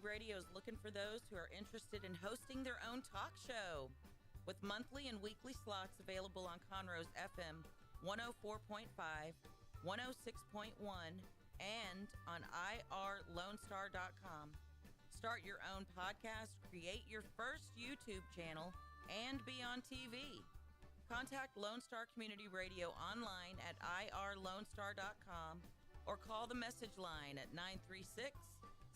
Radio is looking for those who are interested in hosting their own talk show. With monthly and weekly slots available on Conroe's FM 104.5, 106.1, and on irlonestar.com. Start your own podcast, create your first YouTube channel, and be on TV. Contact Lone Star Community Radio online at irlonestar.com or call the message line at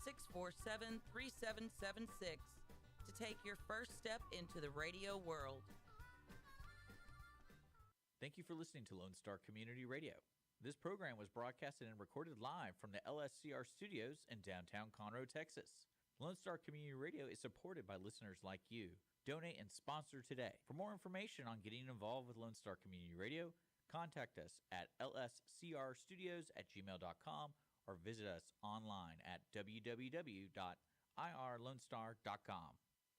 936-647-3776 to take your first step into the radio world. Thank you for listening to Lone Star Community Radio. This program was broadcasted and recorded live from the LSCR studios in downtown Conroe, Texas. Lone Star Community Radio is supported by listeners like you. Donate and sponsor today. For more information on getting involved with Lone Star Community Radio, contact us at lscrstudios@gmail.com or visit us online at www.irlonestar.com.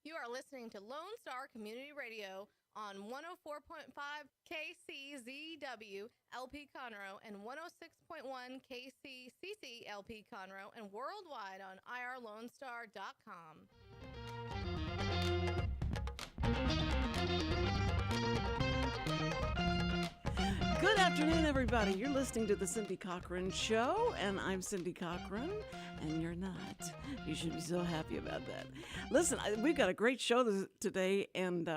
You are listening to Lone Star Community Radio on 104.5 KCZW LP Conroe and 106.1 KCCC LP Conroe and worldwide on irlonestar.com. Good afternoon, everybody. You're listening to The Cindy Cochran Show, and I'm Cindy Cochran, and you're not. You should be so happy about that. Listen, we've got a great show today, and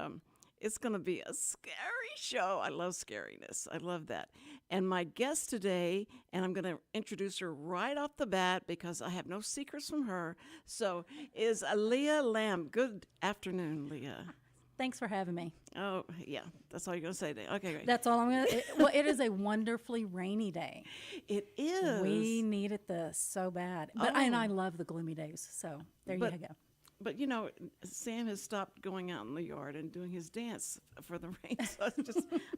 it's going to be a scary show. I love scariness. I love that. And my guest today, and I'm going to introduce her right off the bat because I have no secrets from her, so is Leah Lamp. Good afternoon, Leah. Thanks for having me. Oh, yeah. That's all you're going to say today. Okay, great. That's all I'm going to... Well, it is a wonderfully rainy day. It is. We needed this so bad. And I love the gloomy days, so there you go. But, you know, Sam has stopped going out in the yard and doing his dance for the rain. So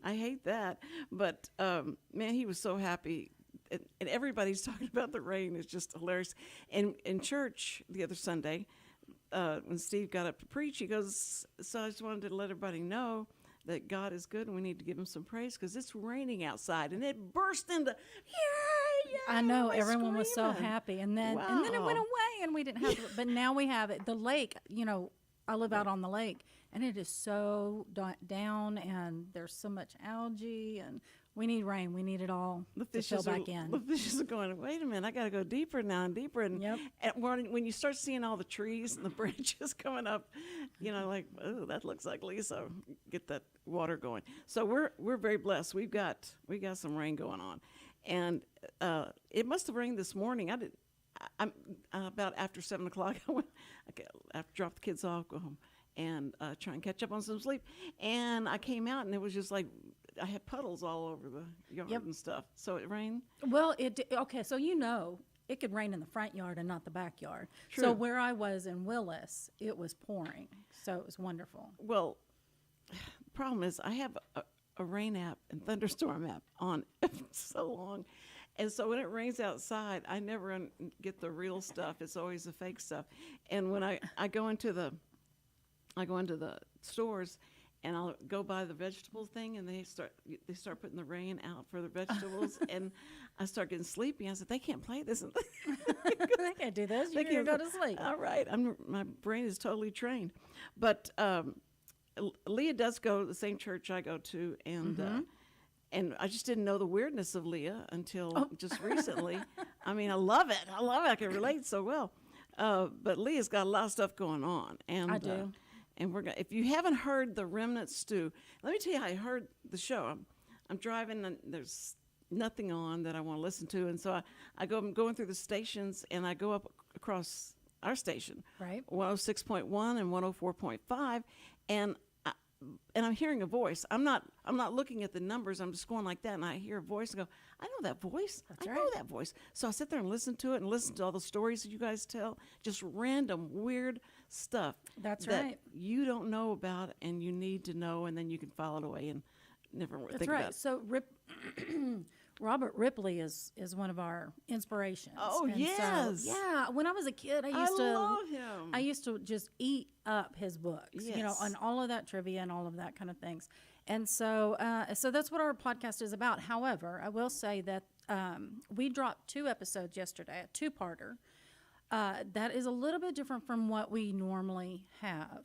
I hate that. But, man, he was so happy. And everybody's talking about the rain. It's just hilarious. And in church the other Sunday, when Steve got up to preach, he goes, so I just wanted to let everybody know that God is good and we need to give him some praise because it's raining outside. And it burst into, yeah, I know, everyone was so happy. And then it went away and we didn't have it. But now we have it. The lake, you know, I live out on the lake and it is so down and there's so much algae and we need rain. We need it all to fill back in. The fishes are going, wait a minute, I got to go deeper now and deeper. And, when you start seeing all the trees and the branches coming up, you know, like, oh, that looks ugly. So get that water going. So we're very blessed. We got some rain going on. And it must have rained this morning. I'm about after 7 o'clock, I went, after drop the kids off, go home and try and catch up on some sleep. And I came out and it was just like, I had puddles all over the yard and stuff. So it rained? Well, so you know, it could rain in the front yard and not the backyard. True. So where I was in Willis, it was pouring. So it was wonderful. Well, the problem is I have a rain app and thunderstorm app on so long. And so when it rains outside, I never get the real stuff. It's always the fake stuff. And when I go into the stores and I'll go buy the vegetable thing and they start putting the rain out for the vegetables and I start getting sleepy. I said, they can't play this. They can't do this. You can go to sleep. All right. My brain is totally trained. But Leah does go to the same church I go to, and I just didn't know the weirdness of Leah until just recently. I mean, I love it. I can relate so well. But Leah's got a lot of stuff going on. And I do. And if you haven't heard the Remnant Stew, let me tell you how I heard the show. I'm driving and there's nothing on that I want to listen to. And so I'm going through the stations and I go up across our station, right? 106.1 and 104.5. And I'm hearing a voice. I'm not looking at the numbers. I'm just going like that, and I hear a voice and go, I know that voice. I know that voice. So I sit there and listen to it and listen to all the stories that you guys tell, just random weird stuff. That's that right. You don't know about and you need to know, and then you can file it away and never think about it. So Robert Ripley is one of our inspirations. Oh, and yes. So, yeah. When I was a kid, I love him. I used to just eat up his books, yes. You know, and all of that trivia and all of that kind of things. And so that's what our podcast is about. However, I will say that we dropped 2 episodes yesterday, a 2-parter. That is a little bit different from what we normally have.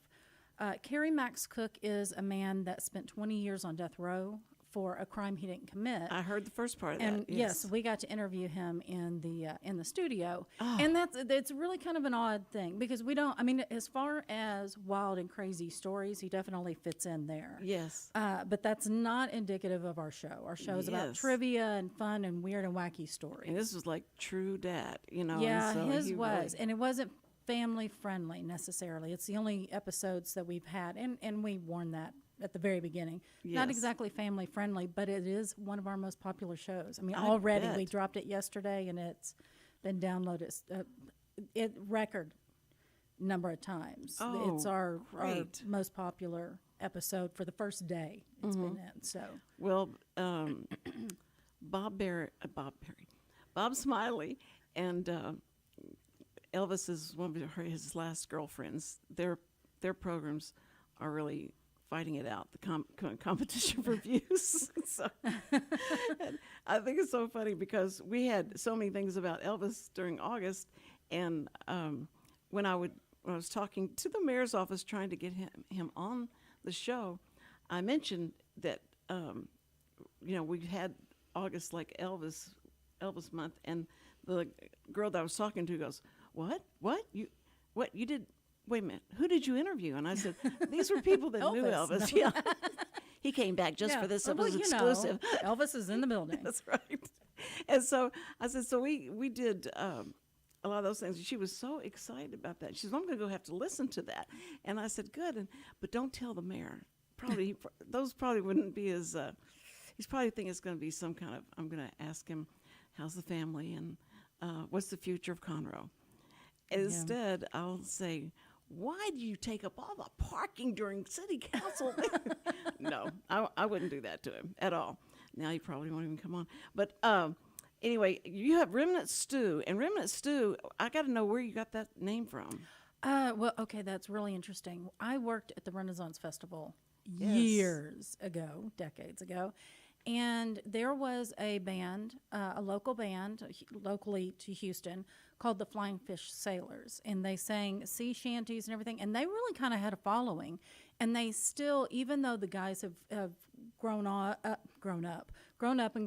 Kerry Max Cook is a man that spent 20 years on death row for a crime he didn't commit. I heard the first part of and that. Yes, we got to interview him in the studio, and it's really kind of an odd thing because we don't. I mean, as far as wild and crazy stories, he definitely fits in there. Yes, but that's not indicative of our show. Our show is about trivia and fun and weird and wacky stories. And this was like true dad, Yeah, and so his he was, really, and it wasn't family friendly necessarily. It's the only episodes that we've had, and we warned that at the very beginning. Not Yes. exactly family friendly, but it is one of our most popular shows. I mean, I already bet. we dropped it yesterday, and it's been downloaded it record number of times. Oh, it's our great. most popular episode for the first day it's been in. So well, Bob Smiley, and Elvis is one of his last girlfriends. Their programs are really fighting it out, the competition for views. So, and I think it's so funny because we had so many things about Elvis during August, and when I was talking to the mayor's office trying to get him on the show, I mentioned that we had August like Elvis month, and the girl that I was talking to goes, "What you did? Wait a minute, who did you interview?" And I said, "These were people that knew Elvis." No. Yeah, he came back just for this. It was exclusive. Elvis is in the building. That's right. And so I said, so we did a lot of those things. She was so excited about that. She said, "I'm going to go have to listen to that." And I said, "Good, but don't tell the mayor. Probably those probably wouldn't be as. He's probably thinking it's going to be some kind of. I'm going to ask him, how's the family and what's the future of Conroe. Instead, I'll say, why do you take up all the parking during city council? No, I wouldn't do that to him at all. Now he probably won't even come on. But anyway, you have Remnant Stew. And Remnant Stew, I got to know where you got that name from. Well, okay, that's really interesting. I worked at the Renaissance Festival Yes. decades ago. And there was a band, a local band, locally to Houston, called the Flying Fish Sailors. And they sang sea shanties and everything. And they really kind of had a following. And they still, even though the guys have grown up and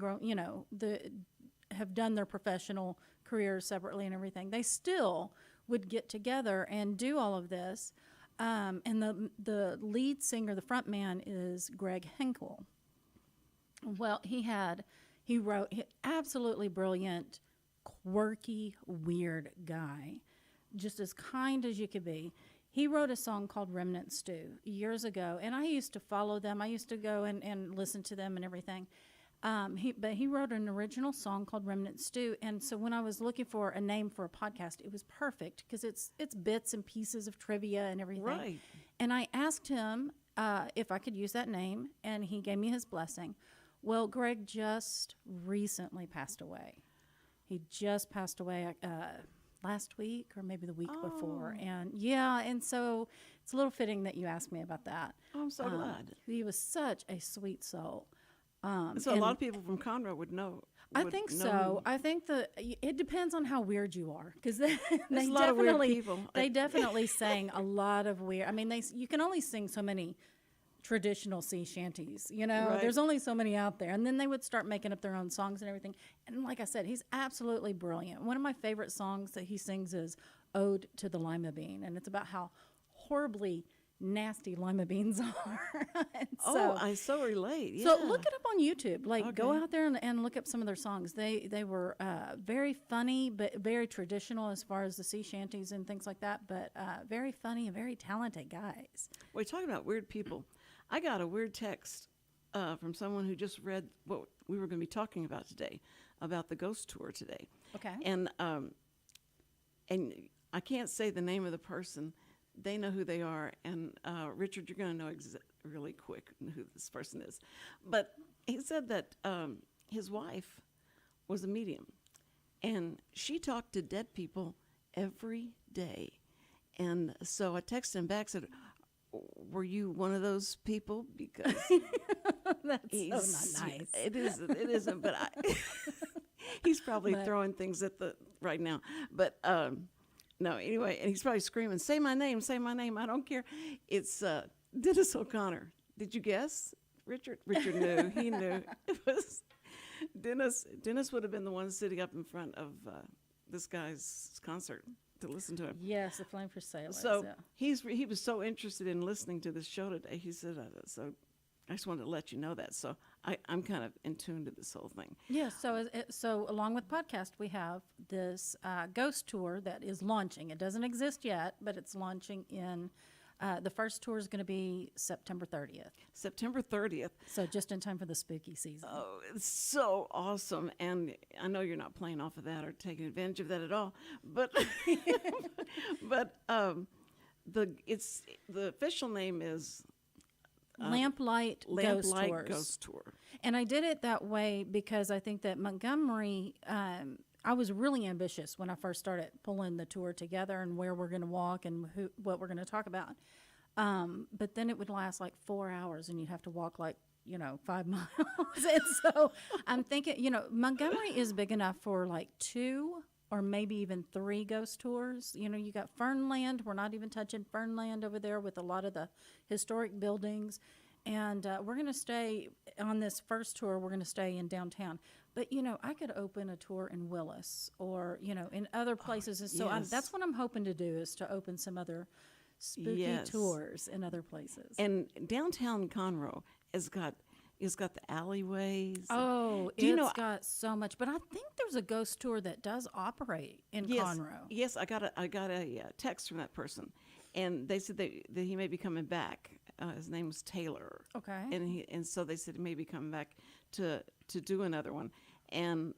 have done their professional careers separately and everything, they still would get together and do all of this. And the lead singer, the front man, is Greg Henkel. Well, he wrote absolutely brilliant, quirky, weird guy, just as kind as you could be. He wrote a song called Remnant Stew years ago, and I used to follow them. I used to go and listen to them and everything. But he wrote an original song called Remnant Stew, and so when I was looking for a name for a podcast, it was perfect because it's bits and pieces of trivia and everything. Right. And I asked him if I could use that name, and he gave me his blessing. Well, Greg just recently passed away. He just passed away last week or maybe the week before. And so it's a little fitting that you asked me about that. Oh, I'm so glad. He was such a sweet soul. So a lot of people from Conroe would know. I think so. I think it depends on how weird you are, because they There's a lot of weird definitely people. they definitely sang a lot of weird. I mean, you can only sing so many traditional sea shanties, Right. There's only so many out there, and then they would start making up their own songs and everything. And like I said, he's absolutely brilliant. One of my favorite songs that he sings is Ode to the Lima Bean, and it's about how horribly nasty lima beans are. I so relate. Yeah. So look it up on YouTube. Go Okay. out there and look up some of their songs. They were very funny, but very traditional as far as the sea shanties and things like that, but very funny and very talented guys. We're talking about weird people. I got a weird text from someone who just read what we were going to be talking about today, about the ghost tour today. Okay. And I can't say the name of the person. They know who they are. And Richard, you're going to know really quick who this person is. But he said that his wife was a medium, and she talked to dead people every day. And so I texted him back, said, were you one of those people? Because That's so not nice. It isn't. But he's probably throwing things at the right now. But No, anyway, and he's probably screaming, say my name, I don't care. It's Dennis O'Connor. Did you guess? Richard knew. He knew. It was Dennis. Dennis would have been the one sitting up in front of this guy's concert to listen to him. Yes, the Flame for Sailors. So yeah. he was so interested in listening to this show today. He said, so I just wanted to let you know that. So I'm kind of in tune to this whole thing. Yeah, so along with podcast, we have this ghost tour that is launching. It doesn't exist yet, but it's launching in, the first tour is going to be September 30th. September 30th. So just in time for the spooky season. Oh, it's so awesome. And I know you're not playing off of that or taking advantage of that at all, but the official name is Lamplight Ghost Tour. And I did it that way because I think that Montgomery, I was really ambitious when I first started pulling the tour together and where we're going to walk and what we're going to talk about. But then it would last like 4 hours and you'd have to walk like, 5 miles. And so I'm thinking, Montgomery is big enough for like 2 or maybe even 3 ghost tours. You got Fernland. We're not even touching Fernland over there with a lot of the historic buildings. And we're going to stay on this first tour. We're going to stay in downtown. But, I could open a tour in Willis or, in other places. And so yes. that's what I'm hoping to do is to open some other spooky Yes. tours in other places. And downtown Conroe has got the alleyways. Oh, Do you it's know- got so much. But I think there's a ghost tour that does operate in Yes, Conroe. yes, I got a text from that person, and they said that he may be coming back. His name was Taylor. Okay. And so they said he may be coming back to do another one, and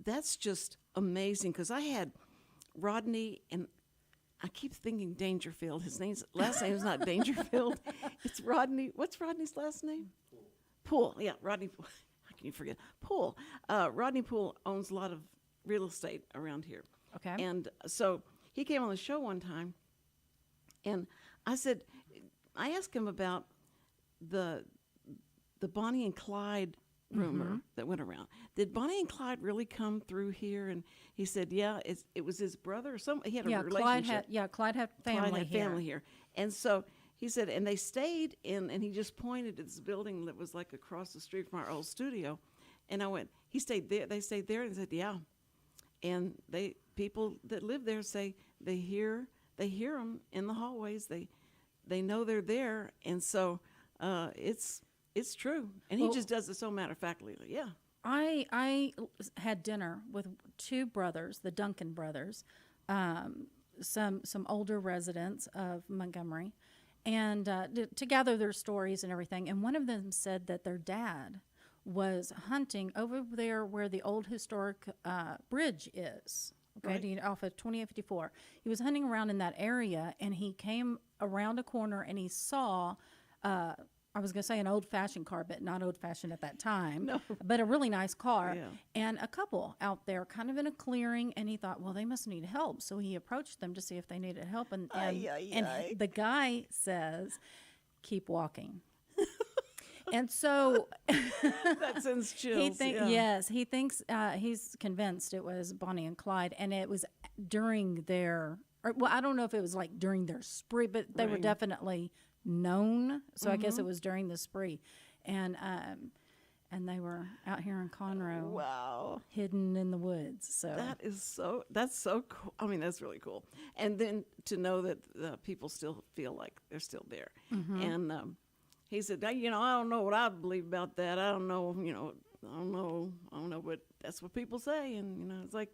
that's just amazing because I had Rodney, and I keep thinking Dangerfield. His last name is not Dangerfield. It's Rodney. What's Rodney's last name? Poole. Yeah, Rodney Poole. How can you forget? Poole. Rodney Poole owns a lot of real estate around here. Okay. And so he came on the show one time, and I asked him about the Bonnie and Clyde rumor that went around. Did Bonnie and Clyde really come through here? And he said, yeah, it was his brother or something. He had a relationship. Clyde had family here. And so he said, and they stayed in, and he just pointed at this building that was like across the street from our old studio. And I went, he stayed there. They stayed there, and said, yeah. And people that live there say they hear them in the hallways. They know they're there, and so it's true. And he just does it so matter-of-factly. Yeah. I had dinner with 2 brothers, the Duncan brothers, some older residents of Montgomery, and to gather their stories and everything. And one of them said that their dad was hunting over there where the old historic bridge is. Okay, right. Off of 2854. He was hunting around in that area, and he came around a corner, and he saw, I was going to say an old-fashioned car, but not old-fashioned at that time, No. but a really nice car, Yeah. and a couple out there kind of in a clearing, and he thought, well, they must need help. So he approached them to see if they needed help, and the guy says, keep walking. And so That sends chills. he thinks he's convinced it was Bonnie and Clyde, and it was during I don't know if it was like during their spree, but they were definitely known. So I guess it was during the spree, and they were out here in Conroe. Wow. Hidden in the woods. So that's so cool. I mean, that's really cool. And then to know that people still feel like they're still there. And he said, I don't know what I believe about that. I don't know, I don't know, but that's what people say. And, it's like,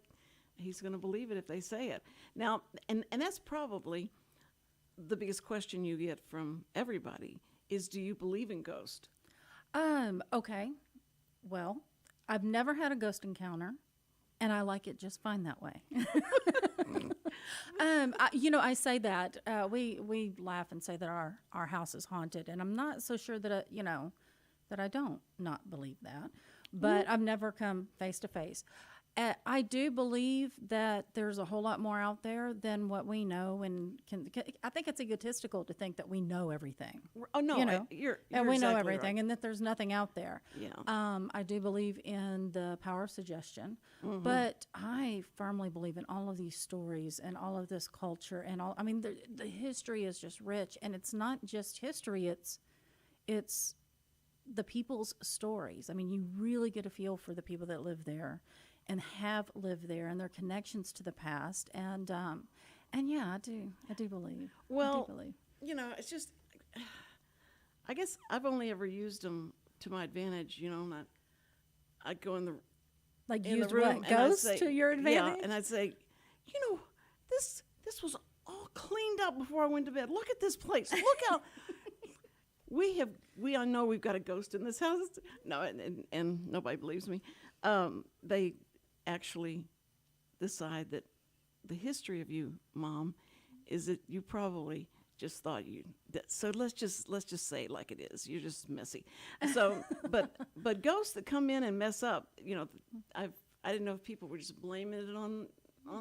he's going to believe it if they say it. Now, and that's probably the biggest question you get from everybody is, do you believe in ghosts? Okay. Well, I've never had a ghost encounter, and I like it just fine that way. I say that we laugh and say that our house is haunted, and I'm not so sure that I don't not believe that, but I've never come face to face. I do believe that there's a whole lot more out there than what we know, and I think it's egotistical to think that we know everything. Oh no, you know, you're and we know exactly everything, right. and that there's nothing out there. Yeah. I do believe in the power of suggestion, but I firmly believe in all of these stories and all of this culture and all. I mean, the history is just rich, and it's not just history; it's the people's stories. I mean, you really get a feel for the people that live there and have lived there and their connections to the past. And yeah, I do believe. Well, I do believe. you know, it's just, I guess I've only ever used them to my advantage. You know, not I'd go in the Use room what? and I'd Ghosts say, to your advantage? Yeah, and I'd say, you know, this was all cleaned up before I went to bed. Look at this place. Look how I know we've got a ghost in this house. No, and nobody believes me. They actually decide that the history of you, Mom, is that you probably just thought so let's just say it like it is. You're just messy. So, but ghosts that come in and mess up, you know, I didn't know if people were just blaming it on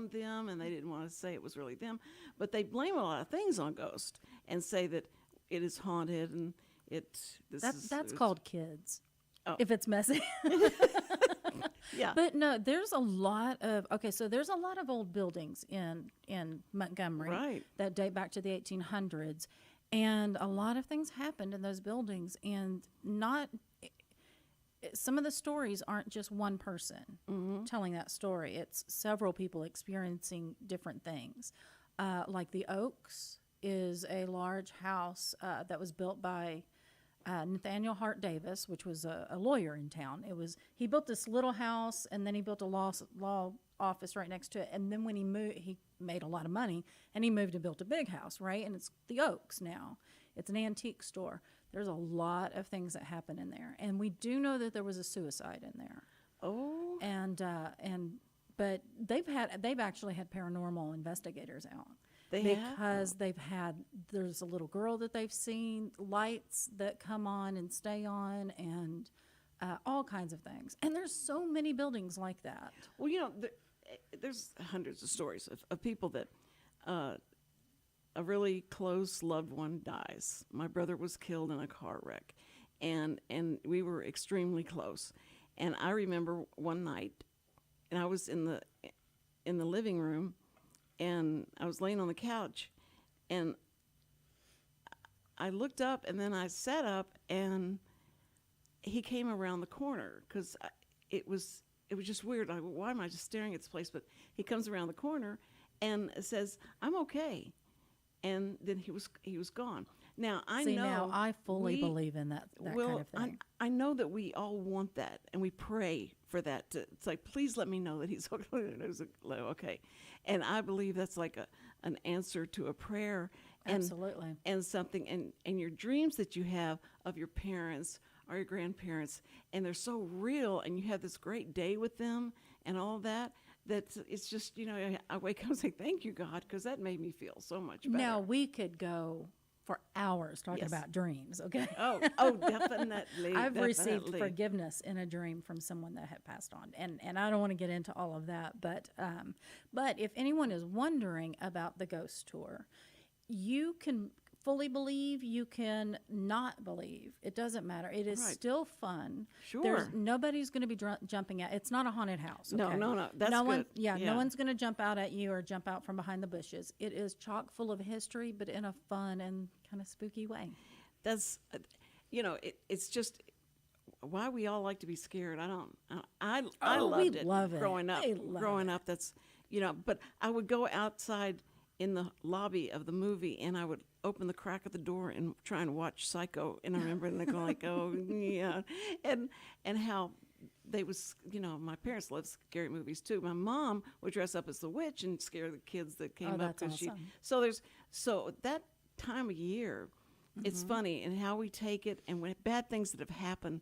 them and they didn't want to say it was really them, but they blame a lot of things on ghosts and say that it is haunted and that's called kids. Oh. If it's messy. Yeah. But no, there's a lot of old buildings in Montgomery Right. that date back to the 1800s, and a lot of things happened in those buildings, and some of the stories aren't just one person telling that story. It's several people experiencing different things. Like the Oaks is a large house that was built by Nathaniel Hart Davis, which was a lawyer in town. He built this little house, and then he built a law office right next to it. And then when he moved, he made a lot of money, and he moved and built a big house, right? And it's the Oaks now. It's an antique store. There's a lot of things that happen in there, and we do know that there was a suicide in there. Oh. But they've actually had paranormal investigators out. There's a little girl that they've seen, lights that come on and stay on, and all kinds of things. And there's so many buildings like that. Well, you know, there's hundreds of stories of people that a really close loved one dies. My brother was killed in a car wreck, and we were extremely close. And I remember one night, and I was in the living room, and I was laying on the couch, and I looked up, and then I sat up, and he came around the corner because it was just weird. Why am I just staring at this place? But he comes around the corner and says, "I'm okay," and then he was gone. Now Now I fully believe in that kind of thing. I know that we all want that, and we pray for that. It's like, please let me know that he's okay. And I believe that's like an answer to a prayer. And, Absolutely. And something, and your dreams that you have of your parents or your grandparents, and they're so real, and you have this great day with them and all that, it's just, you know, I wake up and say, thank you, God, because that made me feel so much better. Now, we could go for hours talking about dreams, okay? Oh, definitely. I've received forgiveness in a dream from someone that had passed on, and I don't want to get into all of that, but if anyone is wondering about the ghost tour, you can fully believe, you can not believe. It doesn't matter. It is still fun. Sure. Nobody's going to be jumping out. It's not a haunted house. Okay? No. That's good. No one's going to jump out at you or jump out from behind the bushes. It is chock full of history, but in a fun and kind of spooky way. That's, you know, it's just why we all like to be scared. I loved it. Love it growing up. That's, you know, but I would go outside in the lobby of the movie, and I would open the crack of the door and try and watch Psycho. And I remember Nicole like, oh yeah, and how they was, you know, my parents loved scary movies too. My mom would dress up as the witch and scare the kids that came up because awesome. So that time of year, it's funny and how we take it, and when bad things that have happened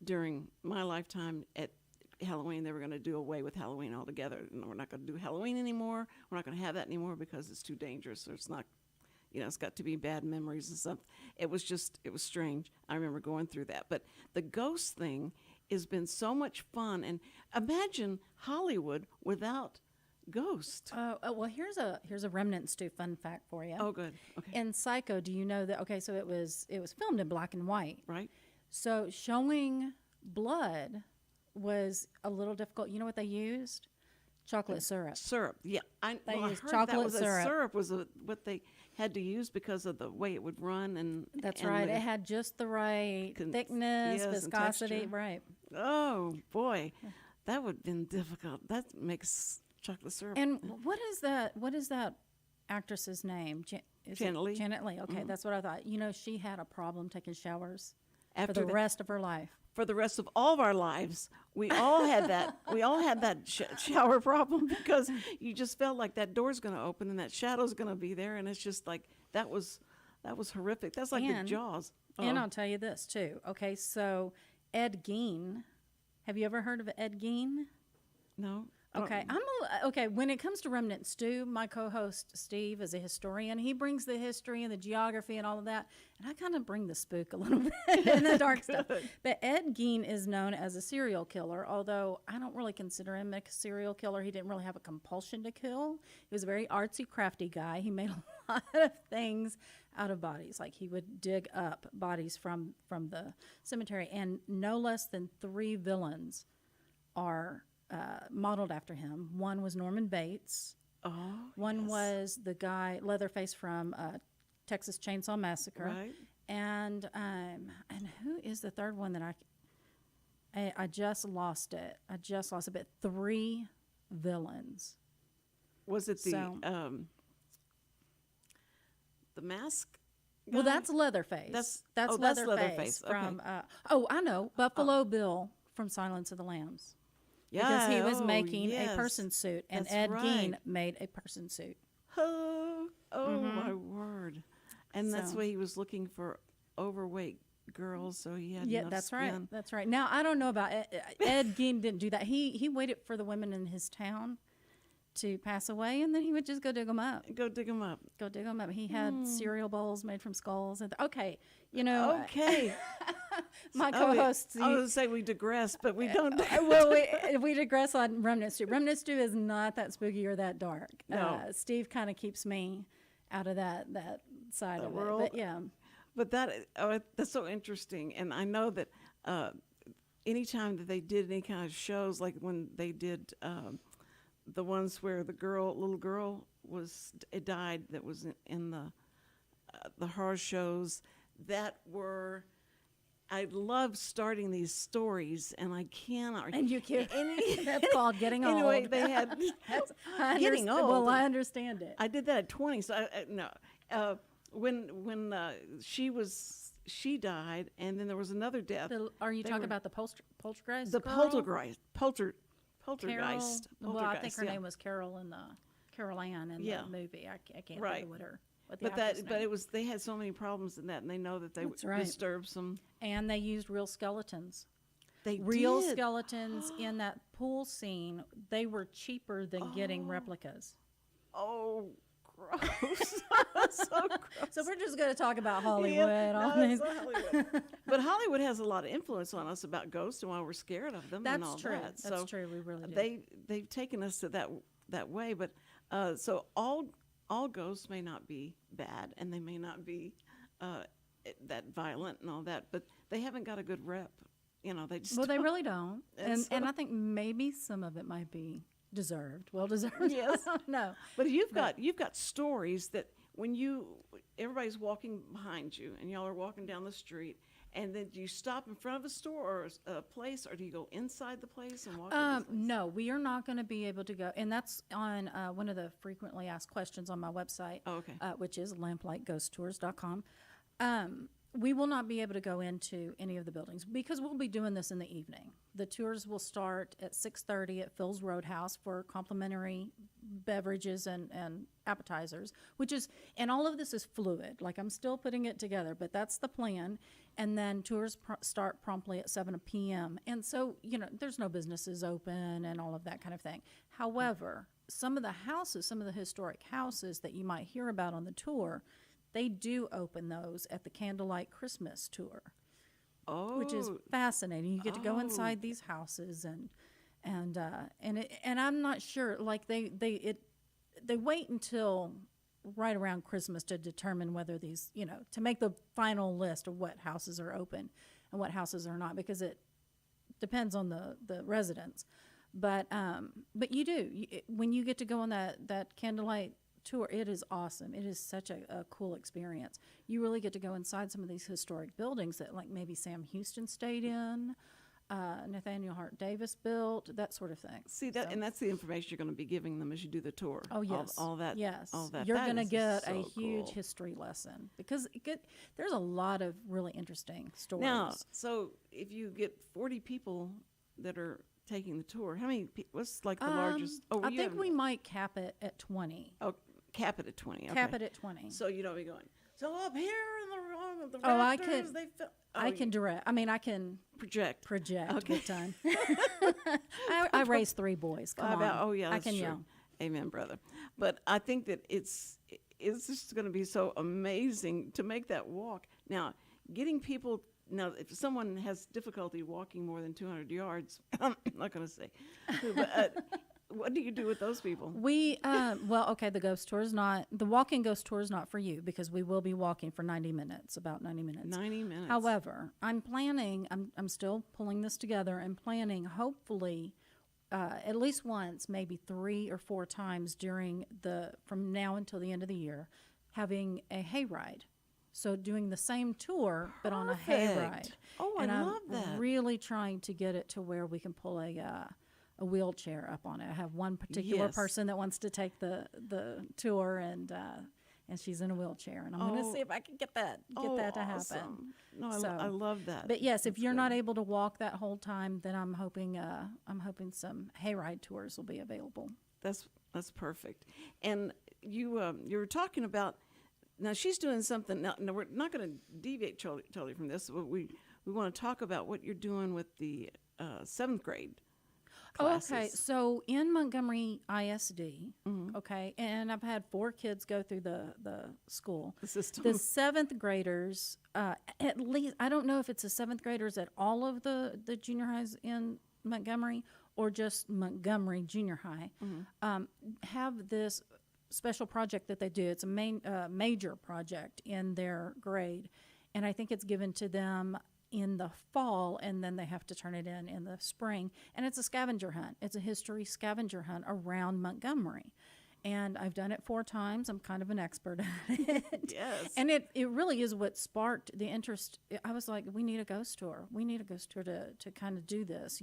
during my lifetime at Halloween, they were going to do away with Halloween altogether. We're not going to do Halloween anymore. We're not going to have that anymore because it's too dangerous. Or it's not, you know, it's got to be bad memories and stuff. It was strange. I remember going through that. But the ghost thing has been so much fun. And imagine Hollywood without ghosts. Well, here's a Remnant Stew fun fact for you. Oh, good. Okay. In Psycho, do you know that? Okay, so it was filmed in black and white, Right. so showing blood was a little difficult. You know what they used? Chocolate syrup. Syrup. Yeah. I used heard chocolate that was syrup. syrup was what they had to use because of the way it would run. And That's and right. the- It had just the right thickness, yes, and viscosity. texture. Right. Oh, boy. That would have been difficult. That makes chocolate syrup. And what is that? What is that actress's name? Janet Leigh. Janet Leigh. Okay, that's what I thought. You know, she had a problem taking showers After for the that- rest of her life. For the rest of all of our lives, we all had that. We all had that shower problem because you just felt like that door's going to open and that shadow's going to be there, and it's just like that was horrific. That's like the Jaws. And I'll tell you this too. Okay, so Ed Gein. Have you ever heard of Ed Gein? No. Okay, okay. When it comes to Remnant Stew, my co-host Steve is a historian. He brings the history and the geography and all of that, and I kind of bring the spook a little bit and the dark stuff. But Ed Gein is known as a serial killer, although I don't really consider him a serial killer. He didn't really have a compulsion to kill. He was a very artsy, crafty guy. He made a lot of things out of bodies, like he would dig up bodies from the cemetery, and no less than 3 villains are modeled after him. One was Norman Bates. Oh. One was the guy Leatherface from Texas Chainsaw Massacre. Right. And who is the third one that I just lost it. But 3 villains. Was it the So- the mask? Well, guy? that's Leatherface. That's Leatherface Leatherface. from. Okay. I know Buffalo Bill from Silence of the Lambs. Yeah. Because he was oh, making yes. a person suit, and That's Ed Gein right. made a person suit. Oh, my word! And that's So- why he was looking for overweight girls, so he had Yeah, enough that's skin. right. That's right. Now I don't know about Ed Gein. Didn't do that. He waited for the women in his town to pass away, and then he would just go dig them up. Go dig them up. Go dig them up. He had cereal bowls made from skulls. And okay, you know. Okay. My Oh, co-hosts. I was going to say we digress, but we don't. Well, we digress on Remnant Stew. Remnant Stew is not that spooky or that dark. No. Steve kind of keeps me out of that side The of world. it. But yeah. But that's so interesting, and I know that anytime that they did any kind of shows, like when they did the ones where the little girl died, that was in the horror shows that were. I love starting these stories, and I cannot. And you can't. That's called getting old. Anyway, they had getting old. Well, I understand it. I did that at 20, so no. When she died, and then there was another death. Are you They talking were- about the poltergeist? The girl? poltergeist. Carol? Poltergeist. Well, I think her yeah. name was Carol Carol Ann in Yeah. the movie. I can't Right. think of what the But actress name. it was they had so many problems in that, and they know that they That's right. disturbed some. And they used real skeletons. They Real did. skeletons in that pool scene. They were cheaper than getting replicas. Oh, gross! So gross. So we're just going to talk about Hollywood. Yeah, on no, these. it's Hollywood. But Hollywood has a lot of influence on us about ghosts and why we're scared of them and That's all true. that. That's So true. We really do. they've taken us to that way. But so all ghosts may not be bad, and they may not be that violent and all that, but they haven't got a good rep. You know, they just Well, they don't. really don't. And And so- I think maybe some of it might be deserved. Well deserved. Yes. I don't know. But you've got stories that when everybody's walking behind you and y'all are walking down the street, and then do you stop in front of a store or a place, or do you go inside the place and walk? to the place? No, we are not going to be able to go. And that's on one of the frequently asked questions on my website, Oh, okay. which is lamplightghosttours.com. We will not be able to go into any of the buildings because we'll be doing this in the evening. The tours will start at 6:30 at Phil's Roadhouse for complimentary beverages and appetizers, and all of this is fluid. Like, I'm still putting it together, but that's the plan. And then tours start promptly at 7 p.m. And so, there's no businesses open and all of that kind of thing. However, some of the historic houses that you might hear about on the tour, they do open those at the Candlelight Christmas tour. which is fascinating. You get to go inside these houses and I'm not sure, like they wait until right around Christmas to determine whether these, to make the final list of what houses are open and what houses are not, because it depends on the residents. But when you get to go on that candlelight tour, it is awesome. It is such a cool experience. You really get to go inside some of these historic buildings that, like, maybe Sam Houston stayed in, Nathaniel Hart Davis built, that sort of thing. See that, and that's the information you're going to be giving them as you do the tour. Oh yes, all that. Yes, all that. You're That going to is get so a huge cool. history lesson, because there's a lot of really interesting stories. Now, so if you get 40 people that are taking the tour, how many? What's like the largest? I think we might cap it at 20. Oh, cap it at 20. Cap okay. it at 20. So you don't be going. So up here in the wrong of the Oh, rafters, I can direct. I mean, I can project. Okay. Big time. I raised 3 boys. Come on. Oh yeah, I that's can true. yell. Amen, brother. But I think that it's just going to be so amazing to make that walk. Now, getting people. Now, if someone has difficulty walking more than 200 yards, I'm not going to say. But, what do you do with those people? We the ghost tour is not, the walking ghost tour is not for you, because we will be walking for 90 minutes, about 90 minutes. 90 minutes. However, I'm still pulling this together and planning, hopefully, at least once, maybe 3 or 4 times from now until the end of the year, having a hayride. So doing the same tour, but on a hayride. Oh, and I love that. I'm really trying to get it to where we can pull a wheelchair up on it. I have one particular person that wants to take the tour, and she's in a wheelchair, and I'm going to see if I can get that to happen. Awesome. No, I love that. But yes, That's if you're good. not able to walk that whole time, then I'm hoping some hayride tours will be available. That's perfect. And you were talking about, now she's doing something. Now we're not going to deviate totally from this. But we want to talk about what you're doing with the 7th grade classes. Okay, so in Montgomery ISD, okay, and I've had 4 kids go through the school. The system. The 7th graders, at least, I don't know if it's the 7th graders at all of the junior highs in Montgomery or just Montgomery Junior High, have this special project that they do. It's a major project in their grade, and I think it's given to them in the fall, and then they have to turn it in the spring, and it's a scavenger hunt. It's a history scavenger hunt around Montgomery, and I've done it 4 times. I'm kind of an expert at it. Yes. And it really is what sparked the interest. I was like, we need a ghost tour. We need a ghost tour to kind of do this,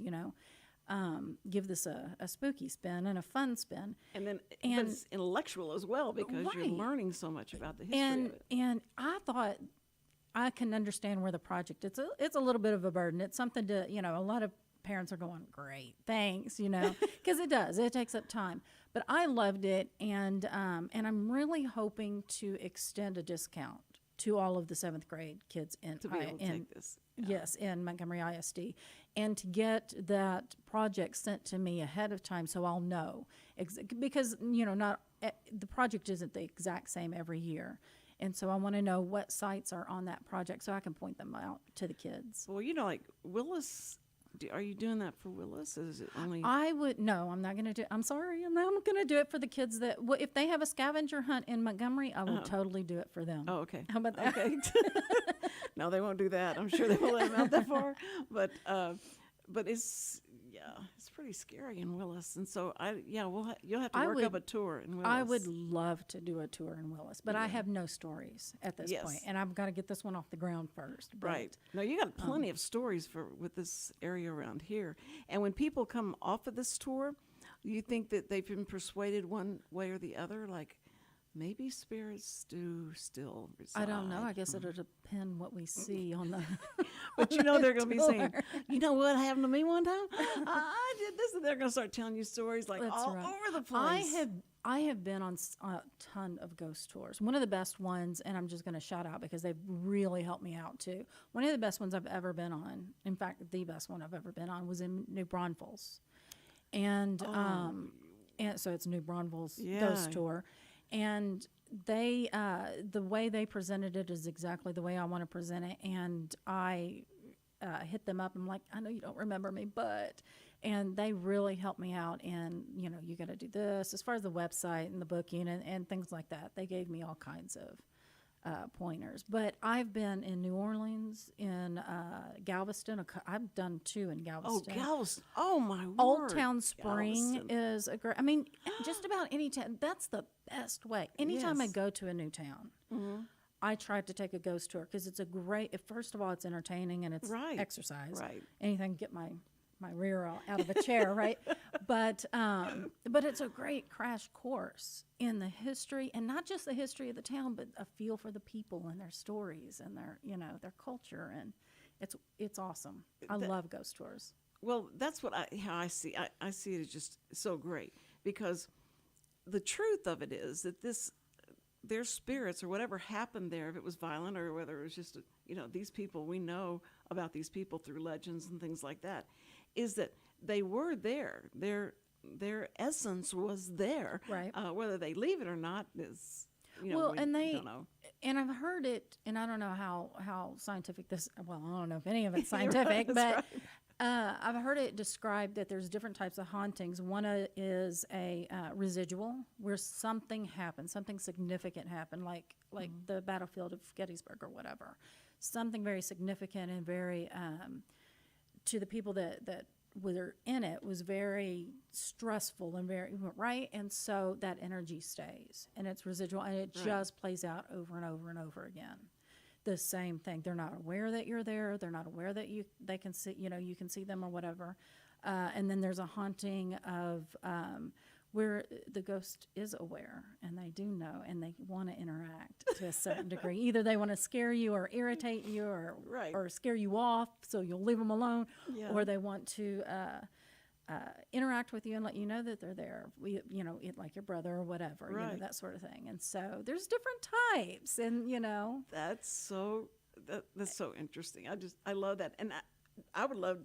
give this a spooky spin and a fun spin. But it's intellectual as well, because you're learning so much about the history of it. And I thought, I can understand where the project, it's a little bit of a burden. It's something to, a lot of parents are going, great, thanks, because it takes up time. But I loved it, and I'm really hoping to extend a discount to all of the 7th grade kids To be able to take this. Yeah. Yes, in Montgomery ISD, and to get that project sent to me ahead of time so I'll know, because not the project isn't the exact same every year. And so I want to know what sites are on that project so I can point them out to the kids. Well, like Willis, are you doing that for Willis? Is it only? No, I'm not going to do it. I'm sorry. I'm going to do it for the kids that, if they have a scavenger hunt in Montgomery, I will totally do it for them. Oh, okay. How about that? Okay. No, they won't do that. I'm sure they won't let them out that far. But it's pretty scary in Willis, and so you'll have to work up a tour in Willis. I would love to do a tour in Willis, but I have no stories at this point, and I've got to get this one off the ground first. Right. No, you got plenty of stories with this area around here, and when people come off of this tour, you think that they've been persuaded one way or the other, like maybe spirits do still reside. I don't know. I guess it'll depend what we see on the. But they're going to be saying, you know what happened to me one time? I did this, and they're going to start telling you stories like That's all right. over the place. I have been on a ton of ghost tours. One of the best ones, and I'm just going to shout out because they've really helped me out too. One of the best ones I've ever been on, in fact, the best one I've ever been on, was in New Braunfels, and so it's New Braunfels ghost tour. And they, the way they presented it is exactly the way I want to present it. And I hit them up. I'm like, I know you don't remember me, but, and they really helped me out. And, you know, you got to do this as far as the website and the booking and things like that. They gave me all kinds of pointers. But I've been in New Orleans, in Galveston. I've done 2 in Galveston. Oh, Galveston. Oh, my word. Old Town Spring Galveston. is a great, I mean, just about any town. That's the best way. Anytime I Yes. go to a new town, I try to take a ghost tour because it's a great, first of all, it's entertaining and it's Right. exercise. Right. Anything to get my rear out of a chair, right? But it's a great crash course in the history, and not just the history of the town, but a feel for the people and their stories and their, you know, their culture, and it's awesome. I love ghost tours. Well, that's how I see. I see it as just so great, because the truth of it is that their spirits or whatever happened there, if it was violent or whether it was just these people, we know about these people through legends and things like that, is that they were there. Their essence was there. Right. Whether they leave it or not is Well, we and don't know. and I've heard it, and I don't know how scientific this. Well, I don't know if any of it's scientific, That's but I've heard it described that there's different types of hauntings. One is a residual, where something happened, something significant happened, like the battlefield of Gettysburg or whatever. Something very significant and very to the people that were in it was very stressful and very right, and so that energy stays and it's residual, and it just plays out over and over and over again. The same thing. They're not aware that you're there. They're not aware that they can see, you can see them or whatever. And then there's a haunting of where the ghost is aware and they do know and they want to interact to a certain degree. Either they want to scare you or irritate you or scare you off so you'll leave them alone, or they want to interact with you and let you know that they're there. Like your brother or whatever, that sort of thing. And so there's different types, and that's so interesting. I love that, and I would love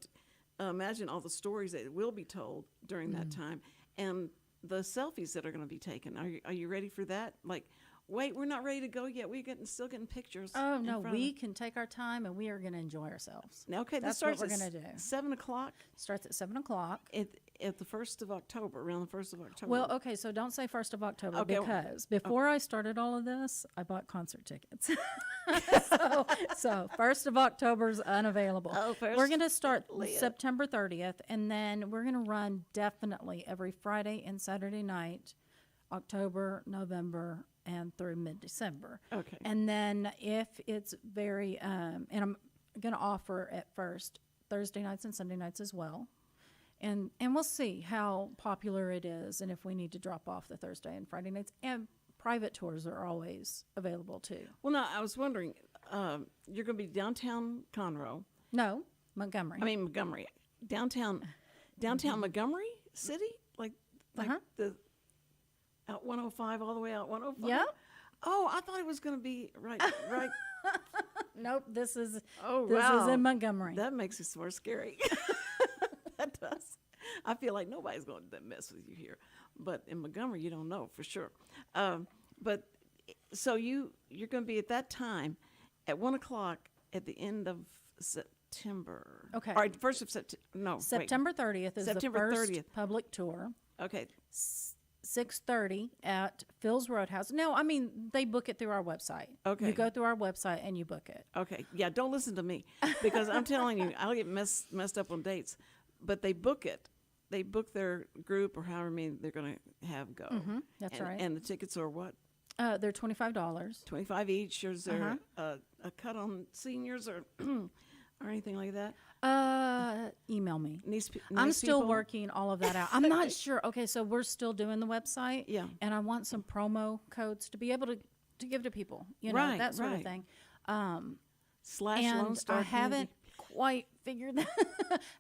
to imagine all the stories that will be told during that time, and the selfies that are going to be taken. Are you ready for that? Like, wait, we're not ready to go yet. We're still getting pictures. Oh no, we can take our time and we are going to enjoy ourselves. Now, okay, that's starts what we're going to do. 7:00. Starts at 7:00 at the 1st of October, around the 1st of October. Well, okay, so don't say 1st of October, Okay. because before I started all of this, I bought concert tickets. so 1st of October is unavailable. Oh, We're going to start Leah. September 30th, and then we're going to run definitely every Friday and Saturday night, October, November, and through mid-December. Okay. And then if it's very, and I'm going to offer at first Thursday nights and Sunday nights as well. And we'll see how popular it is and if we need to drop off the Thursday and Friday nights. And private tours are always available too. Well, now, I was wondering, you're going to be downtown Conroe. No, Montgomery. I mean, Montgomery. Downtown Montgomery City? Like the out 105 all the way out 105? Yep. Oh, I thought it was going to be right. Nope, this is wow. is in Montgomery. That makes it more scary. That does. I feel like nobody's going to mess with you here, but in Montgomery, you don't know for sure. But so you're going to be at that time at 1:00 at the end of September. Okay. All right, 1st of September. No, September 30th is September the first 30th. public tour. Okay. 6:30 at Phil's Roadhouse. No, I mean, they book it through our website. Okay. You go through our website and you book it. Okay. Yeah, don't listen to me, because I'm telling you, I'll get messed up on dates. But they book it. They book their group or however many they're going to have go. That's and, right. And the tickets are what? They're $25. $25 each. Is there a cut on seniors or or anything like that? Email me. I'm Nice still people? working all of that out. I'm not sure. Okay, so we're still doing the website. Yeah. And I want some promo codes to be able to give to people, Right, that sort of right. thing. Slash And Lone Star I haven't Community. quite figured that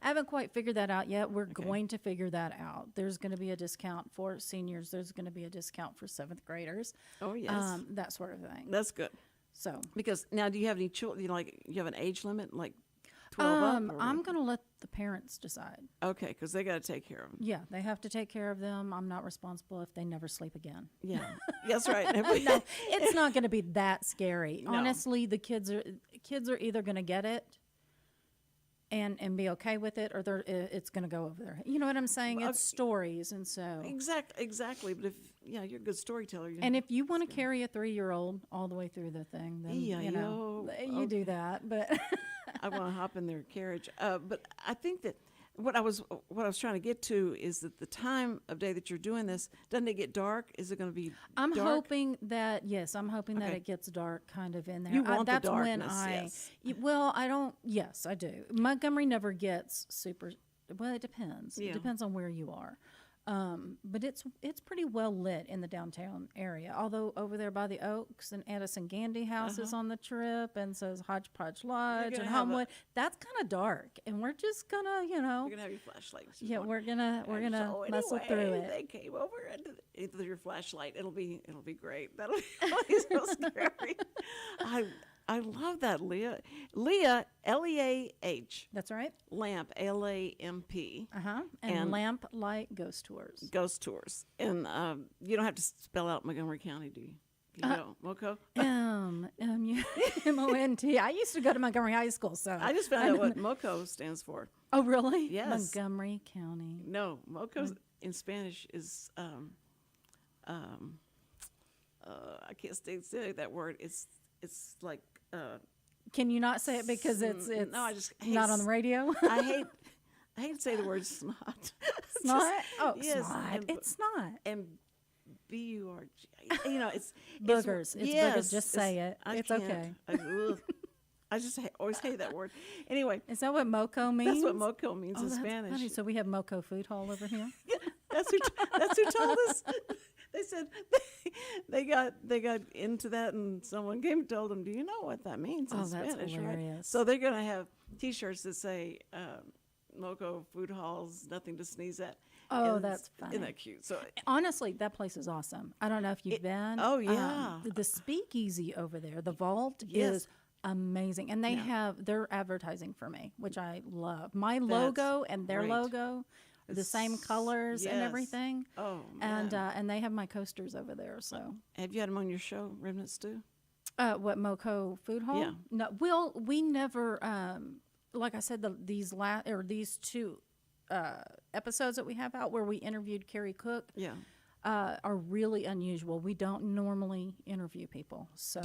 I haven't quite figured that out yet. We're going to figure that out. There's going to be a discount for seniors. There's going to be a discount for 7th graders. Oh, yes. That sort of thing. That's good. So Because now, do you have any children? You have an age limit, like 12 up? Or I'm going to let the parents decide. Okay, because they got to take care of them. Yeah, they have to take care of them. I'm not responsible if they never sleep again. Yeah, that's right. No, it's not going to be that scary. No. Honestly, the kids are either going to get it and be okay with it, or it's going to go over there. You know what I'm saying? It's stories, and so exactly. But if you're a good storyteller, and if you want to carry a 3-year-old all the way through the thing, then you do that. But I want to hop in their carriage. But I think that what I was trying to get to is that the time of day that you're doing this, doesn't it get dark? Is it going to be? I'm dark? hoping that that it gets dark kind of in there. You want that's the darkness, when yes. Well, I don't. Yes, I do. Montgomery never gets super. Well, it depends. Yeah. It depends on where you are. But it's pretty well lit in the downtown area. Although over there by the Oaks and Addison Gandy House is on the trip, and so is Hodgepodge Lodge and Homewood. That's kind of dark, and we're just gonna, You're gonna have your flashlights. Yeah, we're gonna muscle anyway, through it. They came over and your flashlight. It'll be great. That'll be so scary. I love that, Leah. Leah, Leah. That's right. Lamp, Lamp. And Lamp Light Ghost Tours. Ghost tours, and you don't have to spell out Montgomery County, do you? You know, Moco. MONT. I used to go to Montgomery High School, so I just found out what Moco stands for. Oh, really? Yes. Montgomery County. No, Moco in Spanish is I can't say that word. It's like. Can you not say it because it's no? I just hate not on the radio. I hate to say the word snot. Snot? Yes, snot. It's not. And BURG. It's boogers. It's boogers. Just say it. It's can't. okay. I just always hate that word. Anyway, is that what Moco means? That's what Moco means in that's Spanish. Funny. So we have Moco Food Hall over here. That's who told us. They said they got into that, and someone came and told them, "Do you know what that means in Spanish?" That's hilarious. Right? So they're gonna have T-shirts that say "Moco Food Halls, nothing to sneeze at." Oh, that's funny. Isn't that cute? So honestly, that place is awesome. I don't know if you've been. Oh yeah, the speakeasy over there, the vault is amazing, and they have their advertising for me, which I love. My logo and their logo. The same colors and everything. Oh, man. And they have my coasters over there. So have you had them on your show, Remnant Stew? What, Moco Food Hall? Yeah. No, we never. Like I said, these 2 episodes that we have out where we interviewed Carrie Cook. Yeah. Are really unusual. We don't normally interview people, so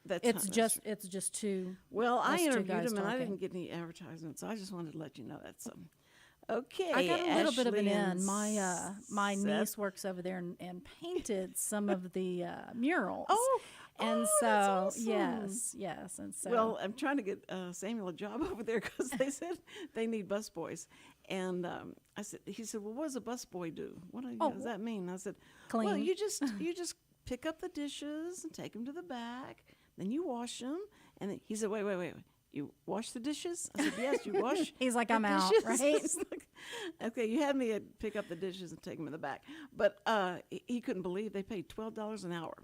it's just 2. Well, I interviewed them and I didn't get any advertisements. So I just wanted to let you know that. So. Okay, I got a little bit of an in. My niece works over there and painted some of the murals. That's awesome. yes, and so. Well, I'm trying to get Samuel a job over there because they said they need bus boys, and he said, well, what does a bus boy do? What does that mean? I said, clean. Well, you just pick up the dishes and take them to the back, then you wash them, and then he said, wait. You wash the dishes? I said, yes, you wash. He's like, I'm out, right? Like, okay, you had me pick up the dishes and take them in the back. But he couldn't believe they paid $12 an hour.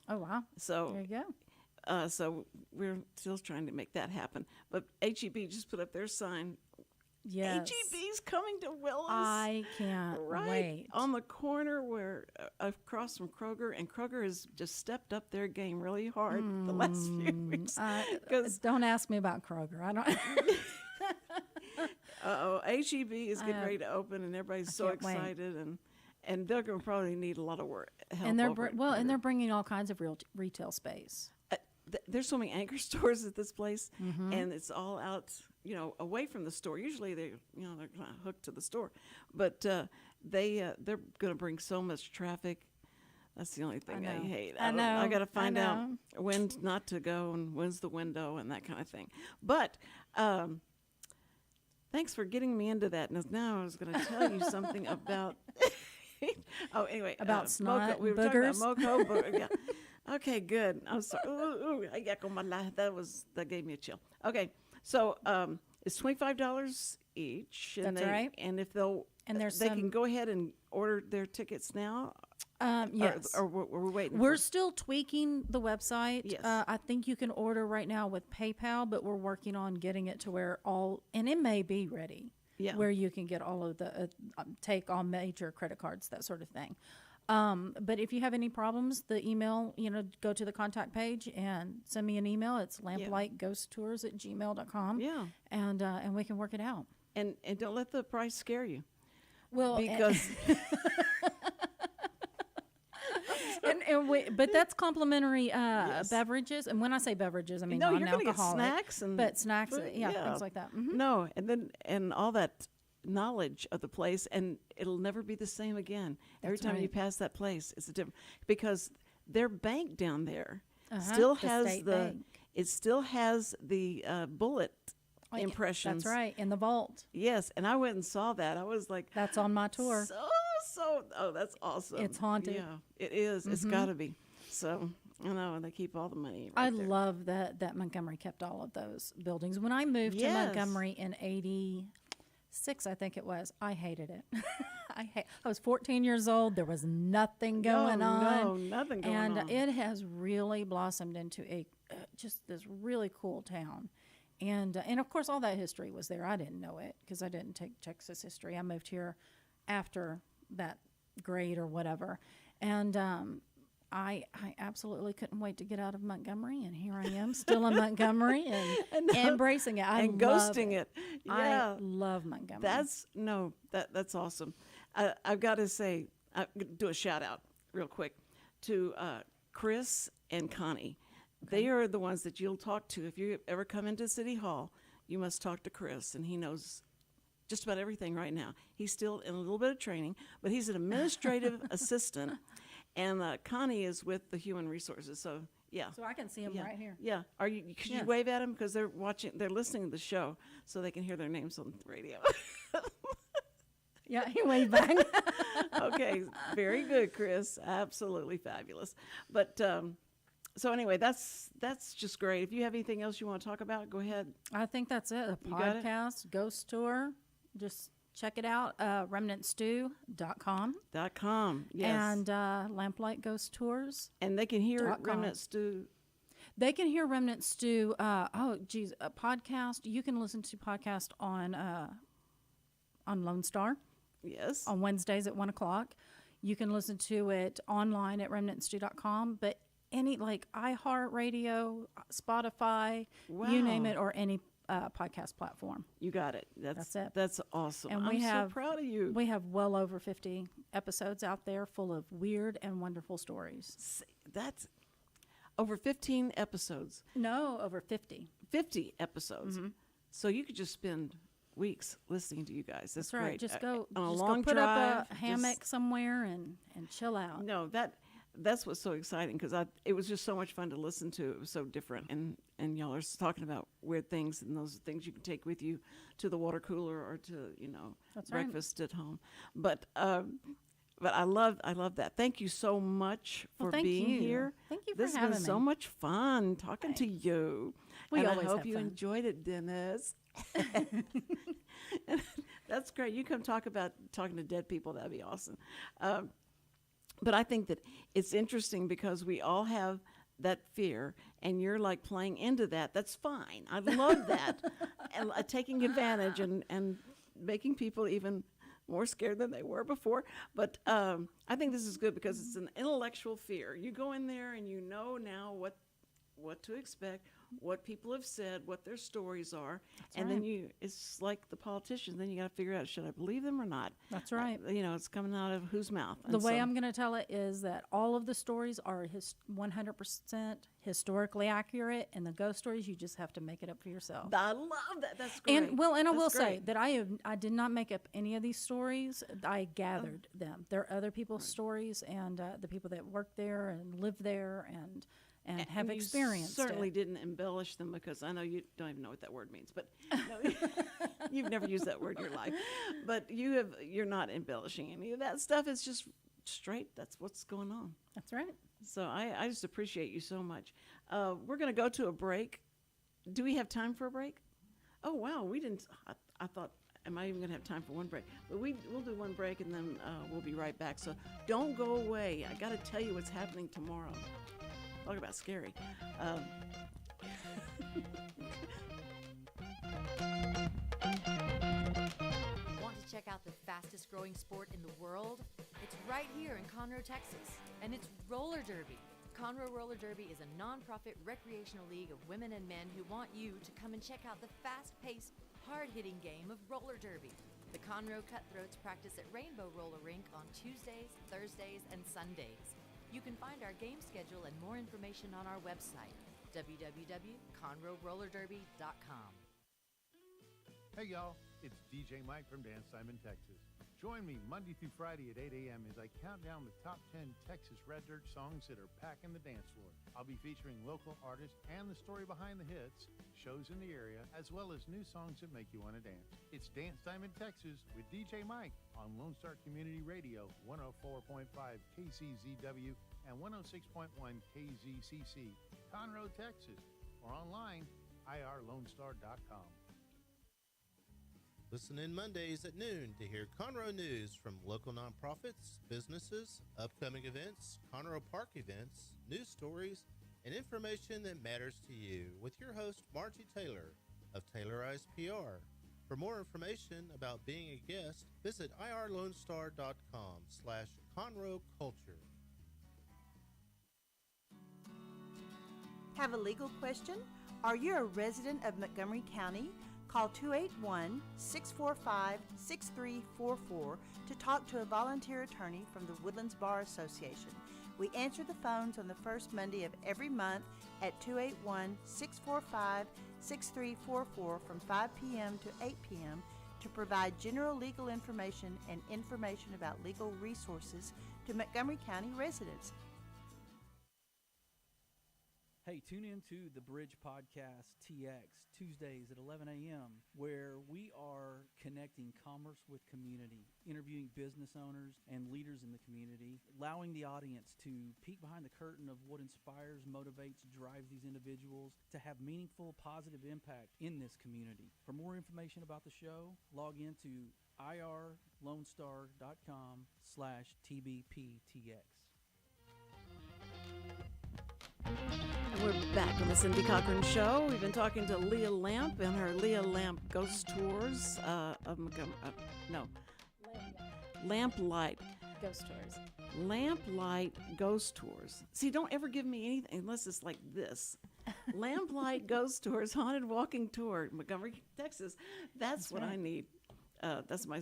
Oh, wow. So there you go. So we're still trying to make that happen. But HEB just put up their sign. Yes. HEB's coming to Willis. I can't wait. On the corner where across from Kroger, and Kroger has just stepped up their game really hard the last few weeks. Don't ask me about Kroger. I don't. HEB is getting ready to open, and everybody's so excited, and they're going to probably need a lot of help. And they're bringing all kinds of real retail space. There's so many anchor stores at this place, and it's all out, away from the store. Usually they're kind of hooked to the store, but they're going to bring so much traffic. That's the only thing I hate. I know. I got to find out when not to go and when's the window and that kind of thing. But thanks for getting me into that. Now I was going to tell you something about. Anyway, about snot, Moco. We were boogers. talking about Moco. Yeah. Okay, good. I'm sorry. I got on my life. That gave me a chill. Okay, so it's $25 each. That's right. And if they can go ahead and order their tickets now. Yes. Or we're waiting. We're still tweaking the website. Yes. I think you can order right now with PayPal, but we're working on getting it to where and it may be ready. Yeah. Where you can get all of the take all major credit cards, that sort of thing. But if you have any problems, the email, go to the contact page and send me an email. It's lamplightghosttours@gmail.com. Yeah. And we can work it out. And don't let the price scare you. Well, because but that's complimentary beverages. And when I say beverages, I mean no, you're going to get non-alcoholic. snacks and But snacks, food, things like that. Mm-hmm. No, and all that knowledge of the place, and it'll never be the same again. Every time you pass that place, it's a different, because their bank down there still has it still has the bullet impressions. That's right, in the vault. Yes, and I went and saw that. I was like, that's on my tour. Oh, that's awesome. It's haunted. Yeah, it is. It's got to be. So, I know, and they keep all the money right there. love that Montgomery kept all of those buildings. When I moved to Montgomery in 86, I think it was, I hated it. I was 14 years old. There was nothing going on. No, nothing going on. And it has really blossomed into just this really cool town. And of course, all that history was there. I didn't know it because I didn't take Texas history. I moved here after that grade or whatever. And I absolutely couldn't wait to get out of Montgomery, and here I am, still in Montgomery and embracing it. And ghosting it. Yeah. I love Montgomery. That's awesome. I've got to say, do a shout out real quick to Chris and Connie. Okay. They are the ones that you'll talk to. If you ever come into City Hall, you must talk to Chris, and he knows just about everything right now. He's still in a little bit of training, but he's an administrative assistant, and Connie is with the Human Resources. So, yeah. So I can see him right here. Yeah. Could you wave at him? Because they're listening to the show, so they can hear their names on the radio. Yeah, he waved back. Okay, very good, Chris. Absolutely fabulous. But so anyway, that's just great. If you have anything else you want to talk about, go ahead. I think that's it. A podcast, ghost tour. Just check it out. Remnantstew.com. Yes. And Lamplight Ghost Tours. And they can hear Remnant Stew. They can hear Remnant Stew. A podcast. You can listen to podcast on Lone Star. Yes. On Wednesdays at 1:00. You can listen to it online at remnantstew.com. But any iHeartRadio, Spotify, you name it, or any podcast platform. You got it. That's it. That's awesome. And I'm so proud of you. We have well over 50 episodes out there full of weird and wonderful stories. That's over 15 episodes. No, over 50. 50 episodes. Mm-hmm. So you could just spend weeks listening to you guys. That's right. Great. Just go on a just long go put drive, up a hammock somewhere and chill out. No, that's what's so exciting, because it was just so much fun to listen to. It was so different, and y'all are talking about weird things, and those are things you can take with you to the water cooler or to breakfast at home. But I love that. Thank you so much for being here. Thank you for having me. This has been so much fun talking to you. We and always I hope have you fun. enjoyed it, Dennis. That's great. You come talking to dead people. That'd be awesome. But I think that it's interesting because we all have that fear, and you're playing into that. That's fine. I love that. And taking advantage and making people even more scared than they were before. But I think this is good because it's an intellectual fear. You go in there and you know now what to expect, what people have said, what their stories are. That's right. Then it's like the politicians. Then you got to figure out, should I believe them or not? That's right. It's coming out of whose mouth? The way I'm going to tell it is that all of the stories are 100% historically accurate, and the ghost stories, you just have to make it up for yourself. I love that. That's great. And I will say that I did not make up any of these stories. I gathered them. There are other people's stories, and the people that work there and live there and have experienced certainly didn't embellish them, because I know you don't even know what that word means, but no, you've never used that word in your life. But you're not embellishing any of that stuff. It's just straight. That's what's going on. That's right. So I just appreciate you so much. We're going to go to a break. Do we have time for a break? Oh, wow. We didn't. I thought, am I even going to have time for one break? But we'll do one break, and then we'll be right back. So don't go away. I got to tell you what's happening tomorrow. Talk about scary. Want to check out the fastest growing sport in the world? It's right here in Conroe, Texas, and it's roller derby. Conroe Roller Derby is a non-profit recreational league of women and men who want you to come and check out the fast-paced, hard-hitting game of roller derby. The Conroe Cutthroats practice at Rainbow Roller Rink on Tuesdays, Thursdays, and Sundays. You can find our game schedule and more information on our website, www.conroerollerderby.com. Hey y'all, it's DJ Mike from Dance Time in Texas. Join me Monday through Friday at 8 a.m. as I count down the top 10 Texas Red Dirt songs that are packing the dance floor. I'll be featuring local artists and the story behind the hits, shows in the area, as well as new songs that make you want to dance. It's Dance Time in Texas with DJ Mike on Lone Star Community Radio, 104.5 KCZW and 106.1 KZCC, Conroe, Texas, or online, irlonestar.com. Listen in Mondays at noon to hear Conroe news from local nonprofits, businesses, upcoming events, Conroe Park events, news stories, and information that matters to you with your host, Margie Taylor of Taylorized PR. For more information about being a guest, visit irlonestar.com/Conroe Culture. Have a legal question? Are you a resident of Montgomery County? Call 281-645-6344 to talk to a volunteer attorney from the Woodlands Bar Association. We answer the phones on the first Monday of every month at 281-645-6344 from 5 p.m. to 8 p.m. to provide general legal information and information about legal resources to Montgomery County residents. Hey, tune in to the Bridge Podcast TX Tuesdays at 11 a.m., where we are connecting commerce with community, interviewing business owners and leaders in the community, allowing the audience to peek behind the curtain of what inspires, motivates, drives these individuals to have meaningful, positive impact in this community. For more information about the show, log into irlonestar.com/TBPTX. And we're back on the Cindy Cochran Show. We've been talking to Leah Lamp and her Leah Lamp Ghost Tours of Montgomery. Lamplight Ghost Tours. Lamplight Ghost Tours. See, don't ever give me anything unless it's like this. Lamplight Ghost Tours, Haunted Walking Tour, Montgomery, Texas. That's what right. I need. That's my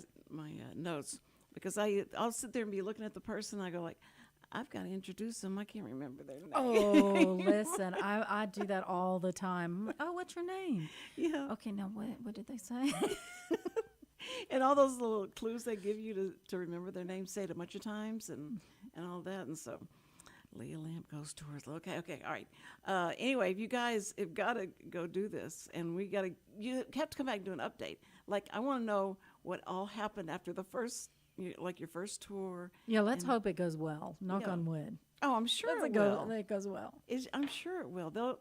notes. Because I'll sit there and be looking at the person, and I go like, I've got to introduce them. I can't remember their name. Oh, listen, I do that all the time. Oh, what's your name? Yeah. Okay, now what did they say? And all those little clues they give you to remember their name, say it a bunch of times and all that. And so Leah Lamp goes tours. Okay, all right. Anyway, if you guys have got to go do this, and you have to come back and do an update. Like, I want to know what all happened after the first, like your first tour. Yeah, let's hope it goes well. Knock on wood. Oh, I'm sure it will. It goes well. I'm sure it will. The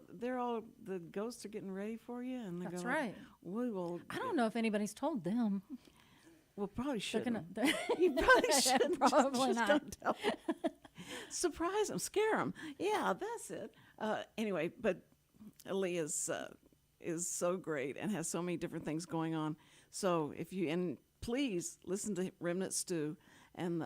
ghosts are getting ready for you, and they That's go, right. We will. I don't know if anybody's told them. Well, probably shouldn't. They're You probably shouldn't. Probably just not. Don't tell them. Surprise them, scare them. Yeah, that's it. Anyway, but Leah is so great and has so many different things going on. So please listen to Remnant Stew, and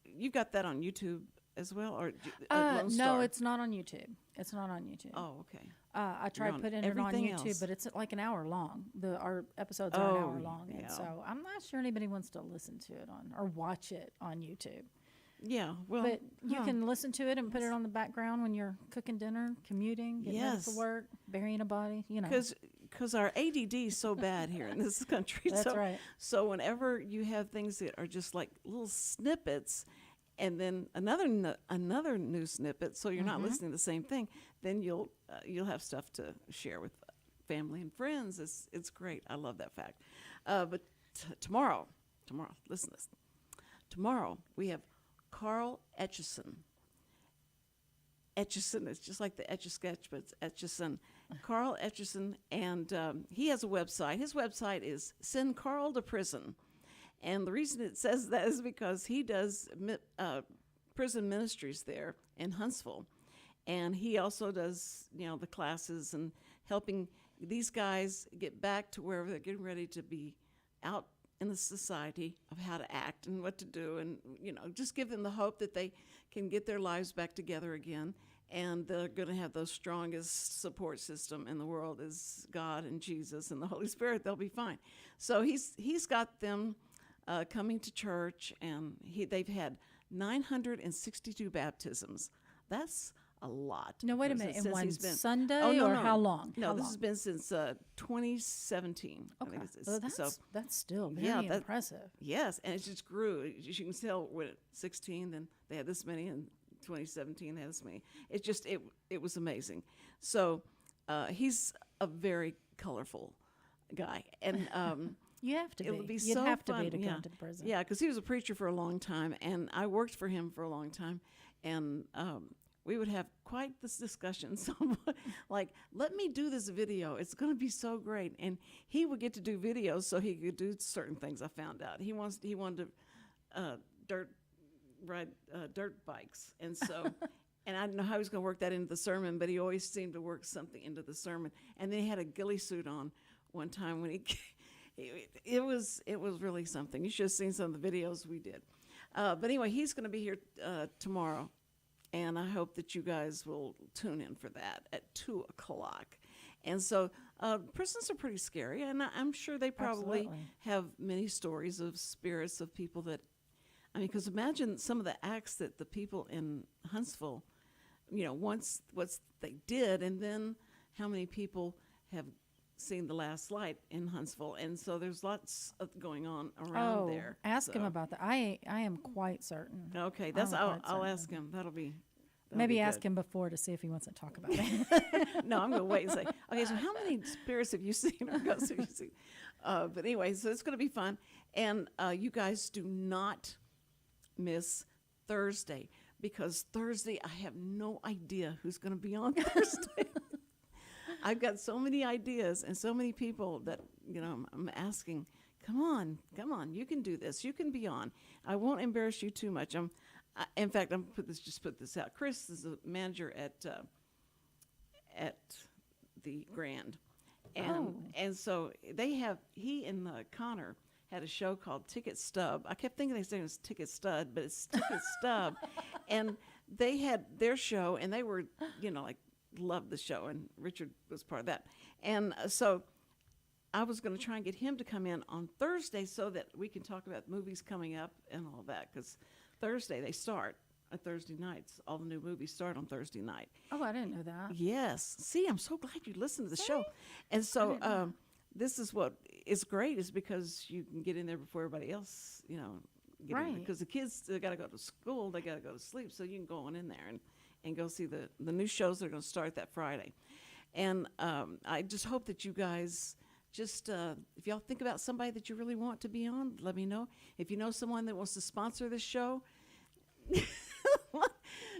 you've got that on YouTube as well, or Lone Star? No, it's not on YouTube. It's not on YouTube. Oh, okay. I tried putting it on YouTube, else. but it's like an hour long. Our episodes are an hour long, yeah. and so I'm not sure anybody wants to listen to it or watch it on YouTube. Yeah, well, but you can listen to it and put it on the background when you're cooking dinner, commuting, getting ready for work, burying a body. Because our ADD is so bad here in this country. That's right. So whenever you have things that are just like little snippets, and then another new snippet, so you're not listening to the same thing, then you'll have stuff to share with family and friends. It's great. I love that fact. But tomorrow, listen to this. Tomorrow we have Carl Etchison. Etchison is just like the Etch-a-Sketch, but it's Etchison. Carl Etchison, and he has a website. His website is Send Carl to Prison. And the reason it says that is because he does prison ministries there in Huntsville. And he also does, the classes and helping these guys get back to wherever they're getting ready to be out in the society of how to act and what to do, and just give them the hope that they can get their lives back together again, and they're going to have the strongest support system in the world is God and Jesus and the Holy Spirit. They'll be fine. So he's got them coming to church, and they've had 962 baptisms. That's a lot. No, wait a minute. In one been, Sunday, no, or how long? No, how this long? has been since 2017. Okay, So that's still very impressive. Yes, and it just grew. You can tell when at 16, then they had this many, and 2017 they had this many. It was amazing. So he's a very colorful guy, and you have to be. It would be You'd so have to fun. be to come to the prison. Yeah, because he was a preacher for a long time, and I worked for him for a long time, and we would have quite this discussion. So, like, let me do this video. It's going to be so great. And he would get to do videos so he could do certain things. I found out he wanted to ride dirt bikes, and so. And I didn't know how he was going to work that into the sermon, but he always seemed to work something into the sermon. And then he had a ghillie suit on one time when it was really something. You should have seen some of the videos we did. But anyway, he's going to be here tomorrow, and I hope that you guys will tune in for that at 2:00. And so prisons are pretty scary, and I'm sure they probably Absolutely. have many stories of spirits of people that, because imagine some of the acts that the people in Huntsville, once what they did, and then how many people have seen the last light in Huntsville. And so there's lots of going on around there. Ask him about that. I am quite certain. Okay, I'll ask him. That'll be Maybe be ask good. him before to see if he wants to talk about it. No, I'm going to wait and say, okay, so how many spirits have you seen or ghosts have you seen? But anyway, so it's going to be fun. And you guys do not miss Thursday, because Thursday I have no idea who's going to be on Thursday. I've got so many ideas and so many people that I'm asking, come on, you can do this, you can be on. I won't embarrass you too much. In fact, I'm put this out. Chris is a manager at the Grand, and so he and Connor had a show called Ticket Stub. I kept thinking they said it was Ticket Stud, but it's Ticket Stub. And they had their show, and they were, loved the show, and Richard was part of that. And so I was going to try and get him to come in on Thursday so that we can talk about movies coming up and all that, because Thursday they start. Thursday nights, all the new movies start on Thursday night. Oh, I didn't know that. Yes. See, I'm so glad you listened to the show. And so this is what is great, is because you can get in there before everybody else, Right. Because the kids, they got to go to school, they got to go to sleep, so you can go on in there and go see the new shows that are going to start that Friday. And I just hope that you guys just, if y'all think about somebody that you really want to be on, let me know. If you know someone that wants to sponsor this show,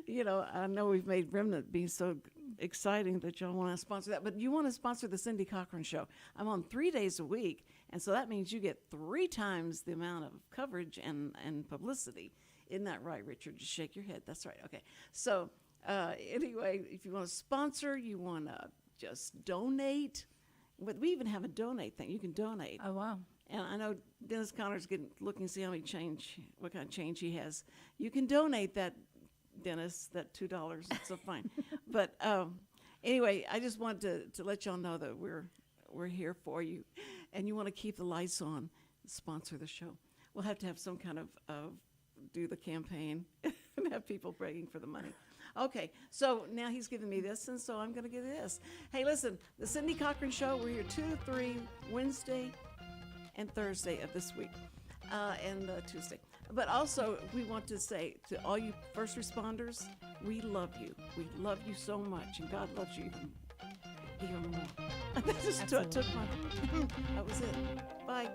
I know we've made Remnant be so exciting that y'all want to sponsor that, but you want to sponsor the Cindy Cochran Show. I'm on 3 days a week, and so that means you get 3 times the amount of coverage and publicity. Isn't that right, Richard? Just shake your head. That's right. Okay. So anyway, if you want to sponsor, you want to just donate. But we even have a donate thing. You can donate. Oh, wow. And I know Dennis Connor's looking to see what kind of change he has. You can donate that, Dennis, that $2. It's so fine. But anyway, I just wanted to let y'all know that we're here for you, and you want to keep the lights on, sponsor the show. We'll have to have some kind of do the campaign and have people begging for the money. Okay, so now he's giving me this, and so I'm going to give this. Hey, listen, the Cindy Cochran Show, we're here 2 to 3, Wednesday and Thursday of this week, and Tuesday. But also, we want to say to all you first responders, we love you. We love you so much, and God loves you even more. That was it. Bye.